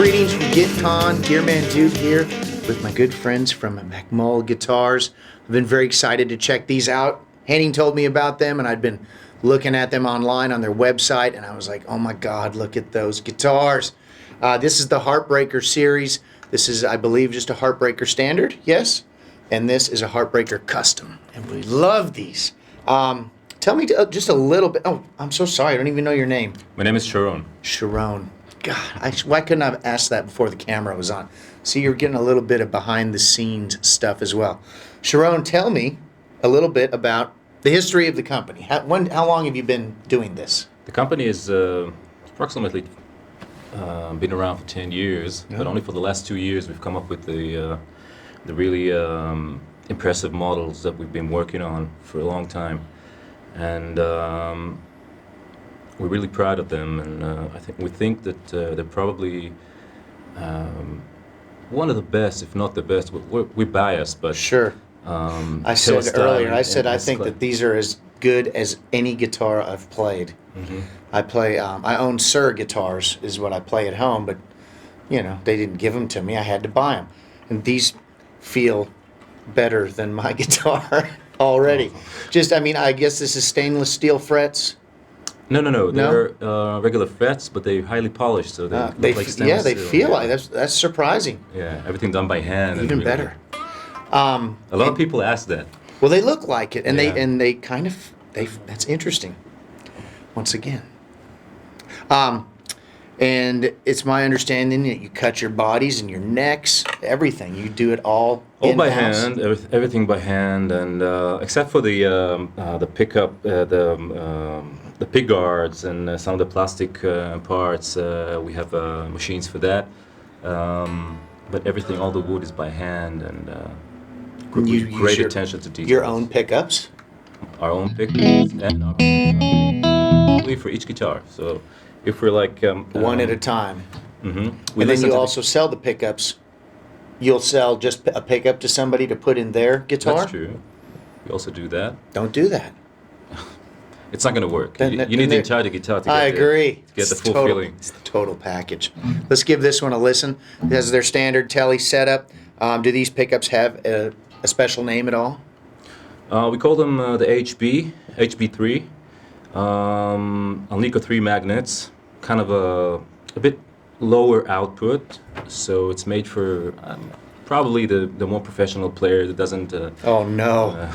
Greetings from GuitCon, Gearmanndude here with my good friends from Macmull Guitars. I've been very excited to check these out. Henning told me about them, and I'd been looking at them online on their website, and I was like, oh my God, look at those guitars. This is the Heartbreaker series. This is, I believe, just a Heartbreaker Standard, yes? And this is a Heartbreaker Custom, and we love these. Tell me just a little bit. Oh, I'm so sorry. I don't even know your name. My name is Sharon. Sharon. God, why couldn't I have asked that before the camera was on? See, you're getting a little bit of behind-the-scenes stuff as well. Sharon, tell me a little bit about the history of the company. How long have you been doing this? The company is approximately been around for 10 years, but only for the last 2 years we've come up with the really impressive models that we've been working on for a long time. And we're really proud of them, and we think that they're probably one of the best, if not the best. We're biased, but sure. I said earlier. I said I think that these are as good as any guitar I've played. Mm-hmm. I own Sir guitars, is what I play at home, but you know they didn't give them to me. I had to buy them, and these feel better than my guitar already. Just, I mean, I guess this is stainless steel frets. No. They're regular frets, but they're highly polished, so they look like stainless steel. Yeah, they feel like that's surprising. Yeah, everything done by hand. Even really better. A lot of people ask that. Well, they look like it, and they kind of that's interesting. Once again, and it's my understanding that you cut your bodies and your necks, everything. You do it all by hand, everything by hand, and except for the pickup, the pick guards and some of the plastic parts, we have machines for that. But everything, all the wood is by hand, and great attention to detail. Your own pickups? Our own pickups, and our for each guitar. So if we're like one at a time. Mm-hmm. And then you also sell the pickups. You'll sell just a pickup to somebody to put in their guitar? That's true. We also do that. Don't do that. It's not going to work. You need the entire guitar to get the full feeling. It's the total package. Let's give this one a listen. This is their standard Tele setup. Do these pickups have a special name at all? We call them the HB3. Alnico 3 magnets. Kind of a bit lower output. So it's made for probably the more professional player that doesn't... oh, no.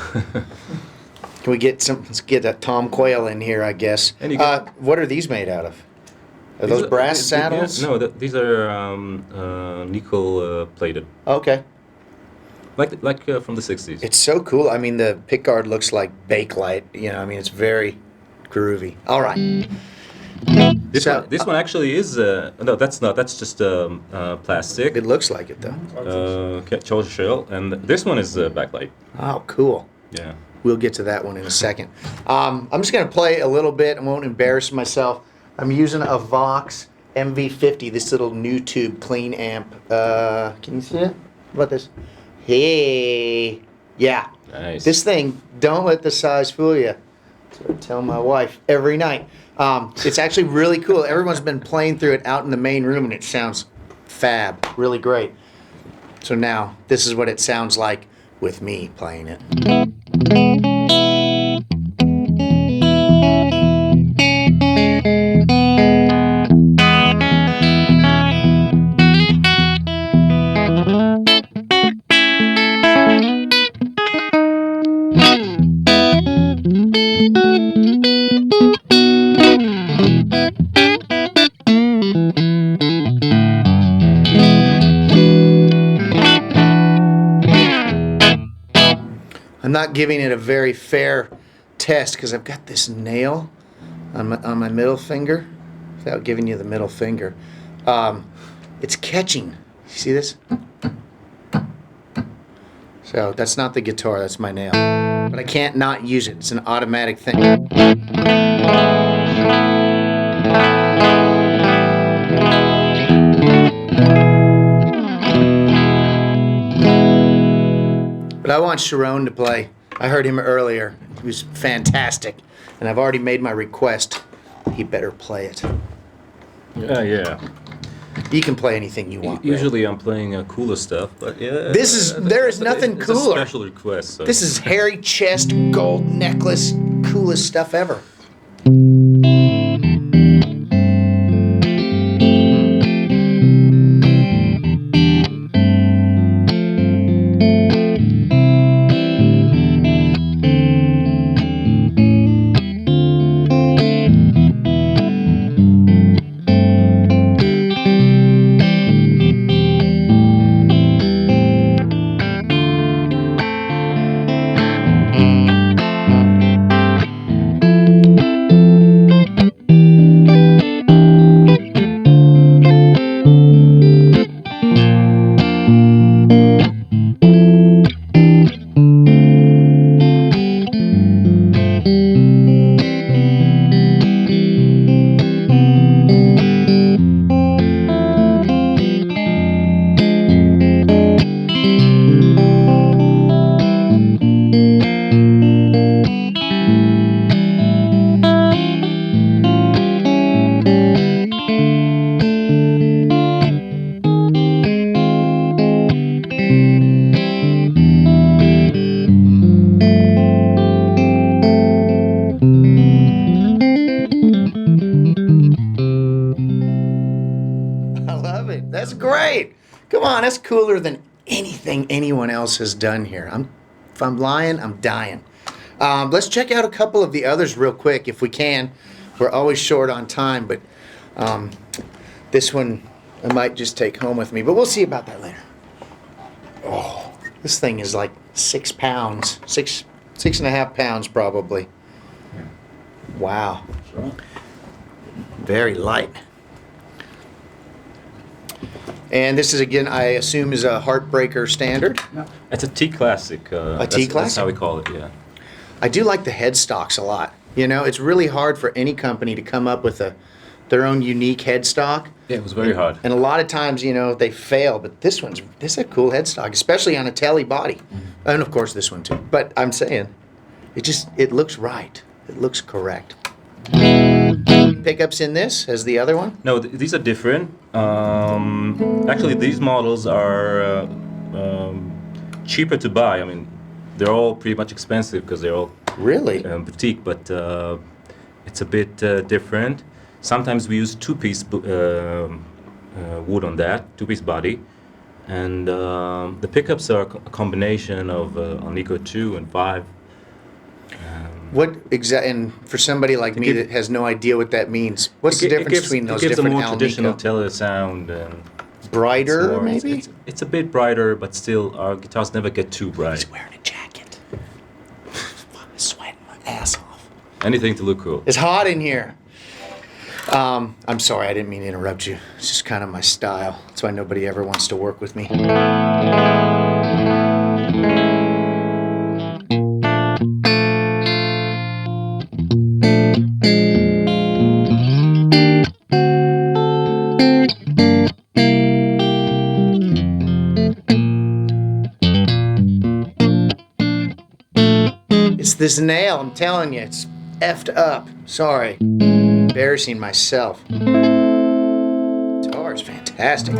Can we get let's get a Tom Quayle in here, I guess. What are these made out of? Are those brass saddles? No, these are nickel plated. Okay. Like from the 60s. It's so cool. I mean, the pickguard looks like Bakelite. You know, I mean, it's very groovy. All right. This one actually is no, that's not. That's just plastic. It looks like it though. Tortoise shell, and this one is backlight. Oh, cool. Yeah. We'll get to that one in a second. I'm just going to play a little bit. I won't embarrass myself. I'm using a Vox Mv50, this little new tube clean amp. Can you see it? How about this? Hey. Yeah. Nice. This thing, don't let the size fool you. That's what I tell my wife every night. It's actually really cool. Everyone's been playing through it out in the main room, and it sounds fab. Really great. So now, this is what it sounds like with me playing it. I'm not giving it a very fair test because I've got this nail on my middle finger. Without giving you the middle finger, it's catching. You see this? So that's not the guitar, that's my nail. But I can't not use it. It's an automatic thing. But I want Sharon to play. I heard him earlier. He was fantastic. And I've already made my request. He better play it. Yeah. You can play anything you want. Usually I'm playing cooler stuff, but yeah. There is nothing it's cooler. A special request. So. This is hairy chest, gold necklace, coolest stuff ever. That's great. Come on, that's cooler than anything anyone else has done here. If I'm lying, I'm dying. Let's check out a couple of the others real quick if we can. We're always short on time, but this one I might just take home with me, but we'll see about that later. Oh, this thing is like 6 pounds, 6.5 pounds probably. Wow. Very light. And this is, again, I assume, is a Heartbreaker standard? No. It's a T Classic. A T Classic? That's how we call it, yeah. I do like the headstocks a lot. You know, it's really hard for any company to come up with their own unique headstock. Yeah, it was very hard. And a lot of times, you know, they fail, but this is a cool headstock, especially on a telly body. Mm-hmm. And of course this one too. But I'm saying, it looks right. It looks correct. Pickups in this as the other one? No, these are different. Actually, these models are cheaper to buy. I mean, they're all pretty much expensive because they're all really boutique, but it's a bit different. Sometimes we use two-piece wood on that, two-piece body, and the pickups are a combination of Alnico 2 and 5. And for somebody like me that has no idea what that means, what's the difference between those different Alnico? It gives a more traditional Alnico? tele sound. And brighter, maybe? It's a bit brighter, but still, our guitars never get too bright. He's wearing a jacket. I'm sweating my ass off. Anything to look cool. It's hot in here. I'm sorry, I didn't mean to interrupt you. It's just kind of my style. That's why nobody ever wants to work with me. It's this nail, I'm telling you, it's effed up. Sorry. Embarrassing myself. Guitar is fantastic.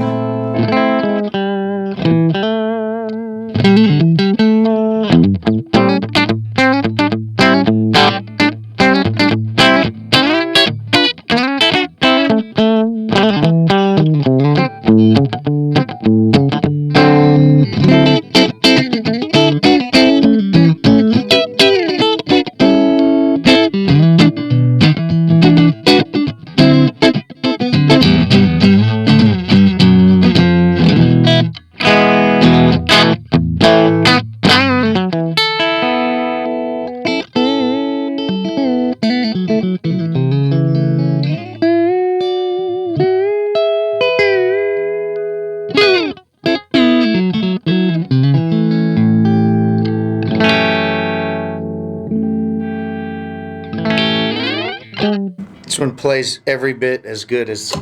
This one plays every bit as good as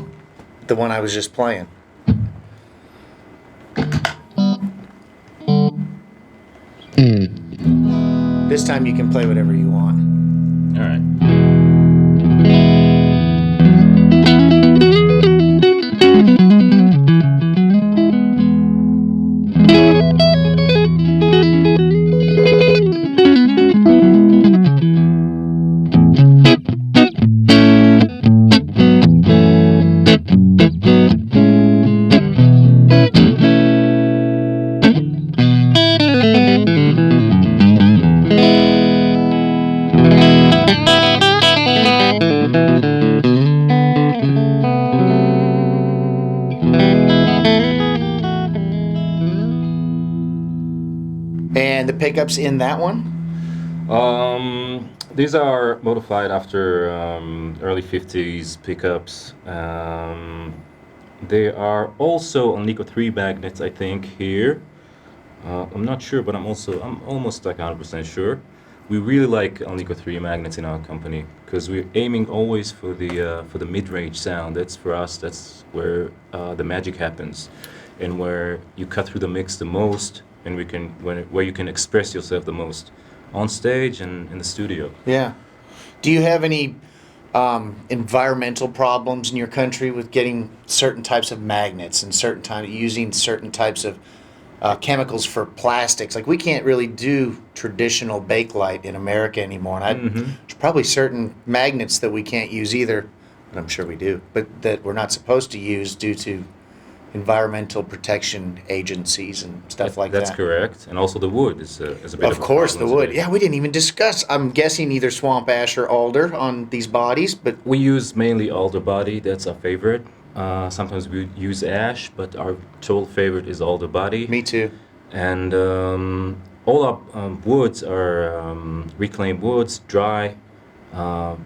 the one I was just playing. This time you can play whatever you want. All right. pickups in that one? These are modified after early 50s pickups. They are also on Nico 3 magnets, I think, here. I'm not sure, but I'm almost like 100% sure. We really like Alnico 3 magnets in our company because we're aiming always for the mid-range sound. That's for us. That's where the magic happens, and where you cut through the mix the most, and where you can express yourself the most, on stage and in the studio. Yeah. Do you have any environmental problems in your country with getting certain types of magnets and using certain types of chemicals for plastics? Like, we can't really do traditional Bakelite in America anymore, and there's probably certain magnets that we can't use either, and I'm sure we do, but that we're not supposed to use due to environmental protection agencies and stuff like that. That's correct, and also the wood is a bit of a problem. Of course, the wood. today. Yeah, we didn't even discuss. I'm guessing either swamp ash or alder on these bodies, but We use mainly alder body. That's our favorite. Sometimes we use ash, but our total favorite is alder body. me too. And all our woods are reclaimed woods, dry,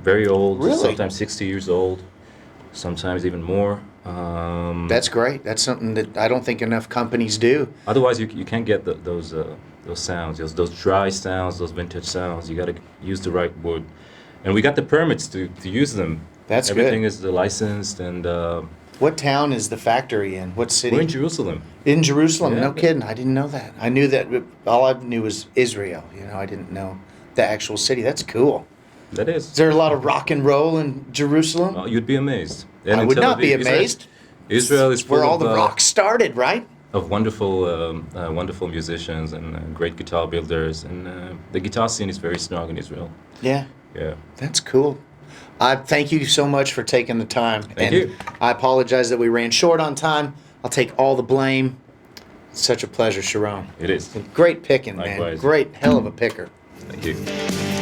very old, Really? sometimes 60 years old, sometimes even more. That's great. That's something that I don't think enough companies do. Otherwise, you can't get those sounds, those dry sounds, those vintage sounds. You got to use the right wood. And we got the permits to use them. That's Everything good. is licensed, and What town is the factory in? What city? we're in Jerusalem. In Jerusalem. Yeah. No kidding. I didn't know that. I knew that. All I knew was Israel. I didn't know the actual city. That's cool. That is. Is there a lot of rock and roll in Jerusalem? Well, you'd be amazed. And I in would Tel not be Aviv, amazed. Israel is It's where full all of, the rock started, right? of wonderful musicians and great guitar builders, and the guitar scene is very strong in Israel. Yeah. Yeah. That's cool. I thank you so much for taking the time. Thank you. I apologize that we ran short on time. I'll take all the blame. It's such a pleasure, Sharon. It is. Great picking, man. Likewise. Great, hell of a picker. Thank you.